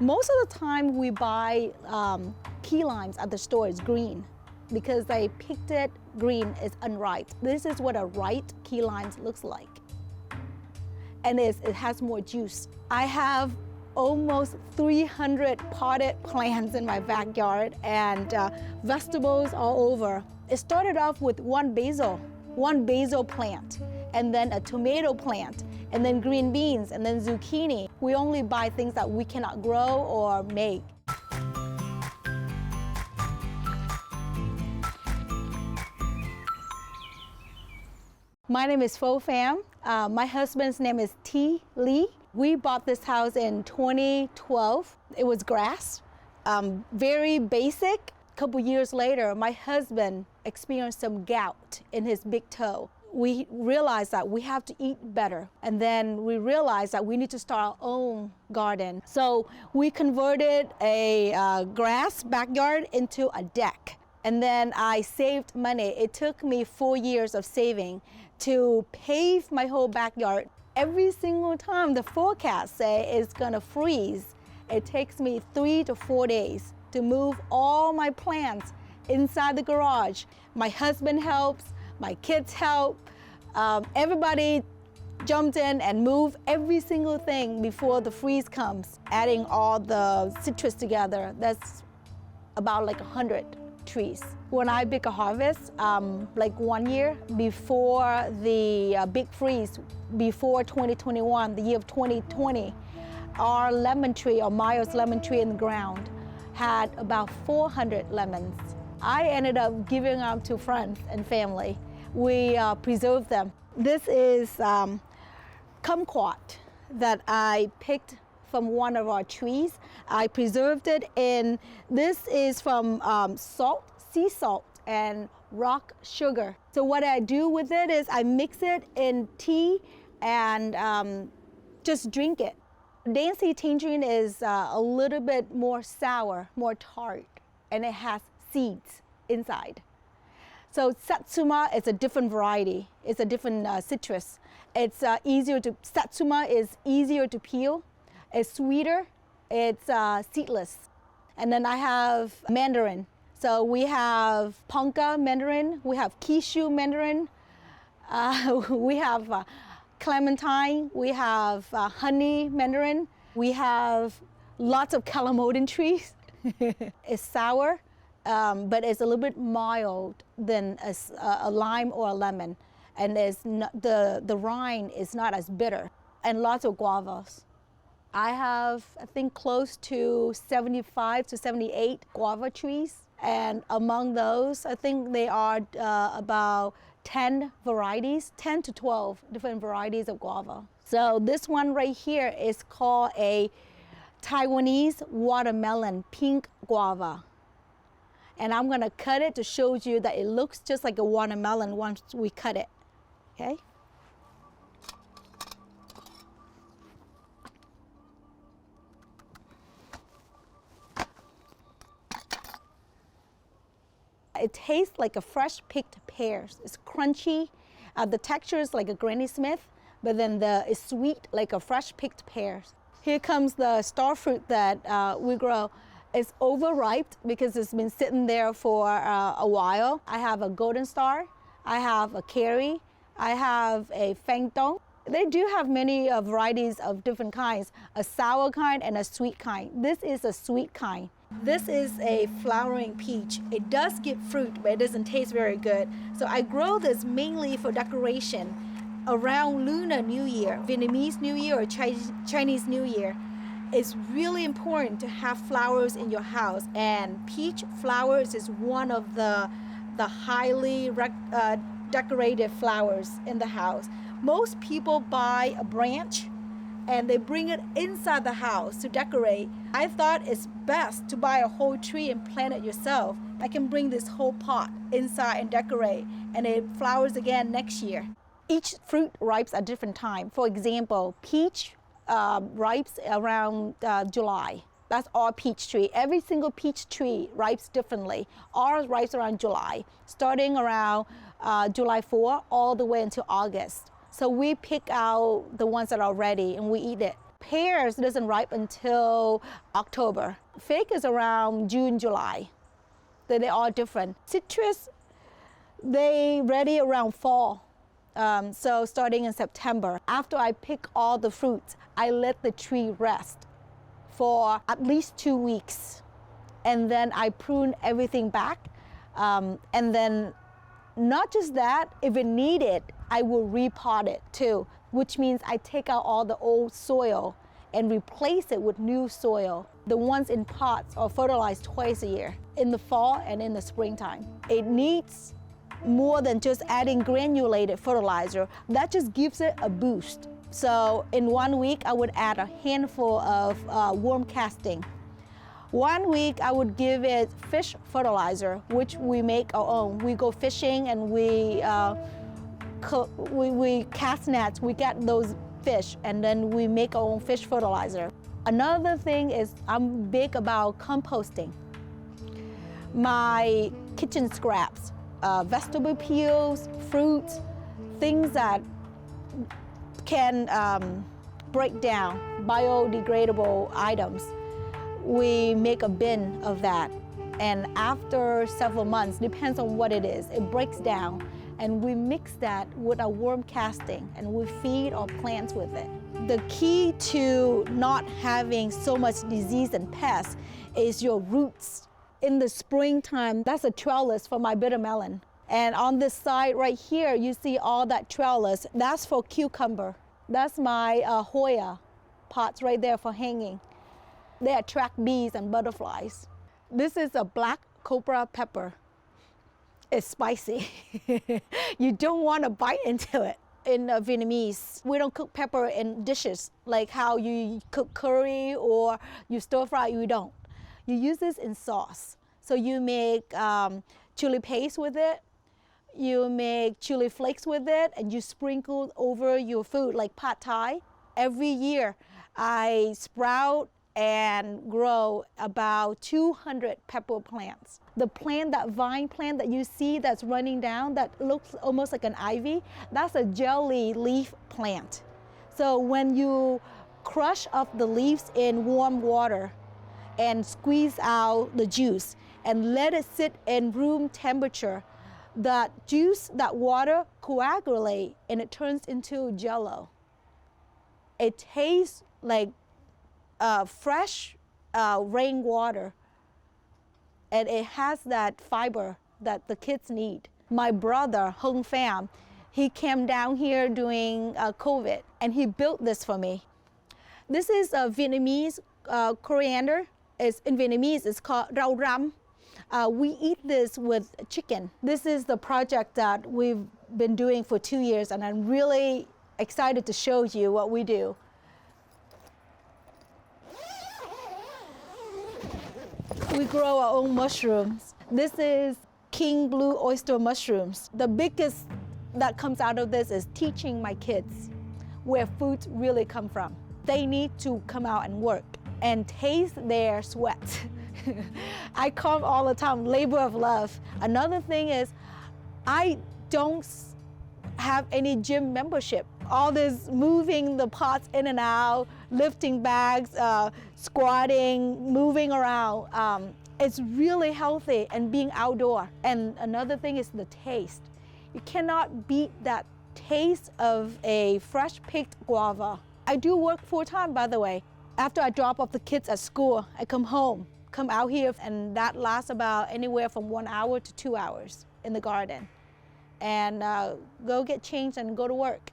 Most of the time we buy key limes at the store is green because they picked it green is unripe. This is what a ripe key lime looks like. And it has more juice. I have almost 300 potted plants in my backyard and vegetables all over. It started off with one basil plant, and then a tomato plant, and then green beans, and then zucchini. We only buy things that we cannot grow or make. My name is Pho Pham. My husband's name is T. Lee. We bought this house in 2012. It was grass, very basic. A couple years later, my husband experienced some gout in his big toe. We realized that we have to eat better. And then we realized that we need to start our own garden. So we converted a grass backyard into a deck. And then I saved money. It took me 4 years of saving to pave my whole backyard. Every single time the forecast say it's gonna freeze, it takes me 3 to 4 days to move all my plants inside the garage. My husband helps, my kids help, everybody jumped in and moved every single thing before the freeze comes. Adding all the citrus together, that's about like 100 trees. When I pick a harvest, like 1 year before the big freeze, before 2021, the year of 2020, our lemon tree, or Myers lemon tree in the ground, had about 400 lemons. I ended up giving them to friends and family. We preserved them. This is kumquat that I picked from one of our trees. I preserved it in, this is from salt, sea salt, and rock sugar. So what I do with it is I mix it in tea and just drink it. Dansy tangerine is a little bit more sour, more tart, and it has seeds inside. So Satsuma is a different variety. It's a different citrus. It's Satsuma is easier to peel. It's sweeter. It's seedless. And then I have mandarin. So we have Ponca mandarin. We have Kishu mandarin. We have clementine. We have honey mandarin. We have lots of calamodan trees. It's sour, but it's a little bit mild than a lime or a lemon. And the rind is not as bitter. And lots of guavas. I have, I think, close to 75 to 78 guava trees. And among those, I think they are about 10 varieties, 10 to 12 different varieties of guava. So this one right here is called a Taiwanese watermelon pink guava. And I'm gonna cut it to show you that it looks just like a watermelon once we cut it, okay? It tastes like a fresh picked pears. It's crunchy. The texture is like a Granny Smith, but then it's sweet like a fresh picked pears. Here comes the star fruit that we grow. It's overripe because it's been sitting there for a while. I have a golden star. I have a Kerry. I have a Feng Dong. They do have many varieties of different kinds, a sour kind and a sweet kind. This is a sweet kind. This is a flowering peach. It does give fruit, but it doesn't taste very good. So I grow this mainly for decoration around Lunar New Year, Vietnamese New Year or Chinese New Year. It's really important to have flowers in your house, and peach flowers is one of the highly decorated flowers in the house. Most people buy a branch and they bring it inside the house to decorate. I thought it's best to buy a whole tree and plant it yourself. I can bring this whole pot inside and decorate, and it flowers again next year. Each fruit ripes at different time. For example, peach ripes around July. That's our peach tree. Every single peach tree ripes differently. Ours ripes around July, starting around July 4 all the way until August. So we pick out the ones that are ready and we eat it. Pears doesn't ripen until October. Fig is around June, July. They're all different. Citrus, they ready around fall. So starting in September. After I pick all the fruits, I let the tree rest for at least 2 weeks. And then I prune everything back. And then not just that, if it needed, I will repot it too, which means I take out all the old soil and replace it with new soil. The ones in pots are fertilized twice a year, in the fall and in the springtime. It needs more than just adding granulated fertilizer. That just gives it a boost. So in 1 week, I would add a handful of worm casting. 1 week, I would give it fish fertilizer, which we make our own. We go fishing and we cast nets, we get those fish, and then we make our own fish fertilizer. Another thing is I'm big about composting. My kitchen scraps, vegetable peels, fruits, things that can break down, biodegradable items. We make a bin of that, and after several months, depends on what it is, it breaks down, and we mix that with a worm casting and we feed our plants with it. The key to not having so much disease and pests is your roots. In the springtime, that's a trellis for my bitter melon. And on this side right here, you see all that trellis. That's for cucumber. That's my Hoya pots right there for hanging. They attract bees and butterflies. This is a black cobra pepper. It's spicy. You don't want to bite into it. In Vietnamese, we don't cook pepper in dishes like how you cook curry or you stir fry, you don't. You use this in sauce. So you make chili paste with it, you make chili flakes with it, and you sprinkle over your food like pad thai. Every year, I sprout and grow about 200 pepper plants. The plant, that vine plant that you see that's running down, that looks almost like an ivy, that's a jelly leaf plant. So when you crush up the leaves in warm water and squeeze out the juice and let it sit in room temperature, that juice, that water coagulate and it turns into jello. It tastes like fresh rainwater, and it has that fiber that the kids need. My brother, Hung Pham, he came down here during COVID, and he built this for me. This is a Vietnamese coriander. In Vietnamese, it's called rau ram. We eat this with chicken. This is the project that we've been doing for 2 years, and I'm really excited to show you what we do. We grow our own mushrooms. This is king blue oyster mushrooms. The biggest that comes out of this is teaching my kids where foods really come from. They need to come out and work and taste their sweat. I come all the time, labor of love. Another thing is I don't have any gym membership. All this moving the pots in and out, lifting bags, squatting, moving around. It's really healthy and being outdoor. And another thing is the taste. You cannot beat that taste of a fresh picked guava. I do work full-time, by the way. After I drop off the kids at school, I come home, come out here, and that lasts about anywhere from 1 hour to 2 hours in the garden. And go get changed and go to work.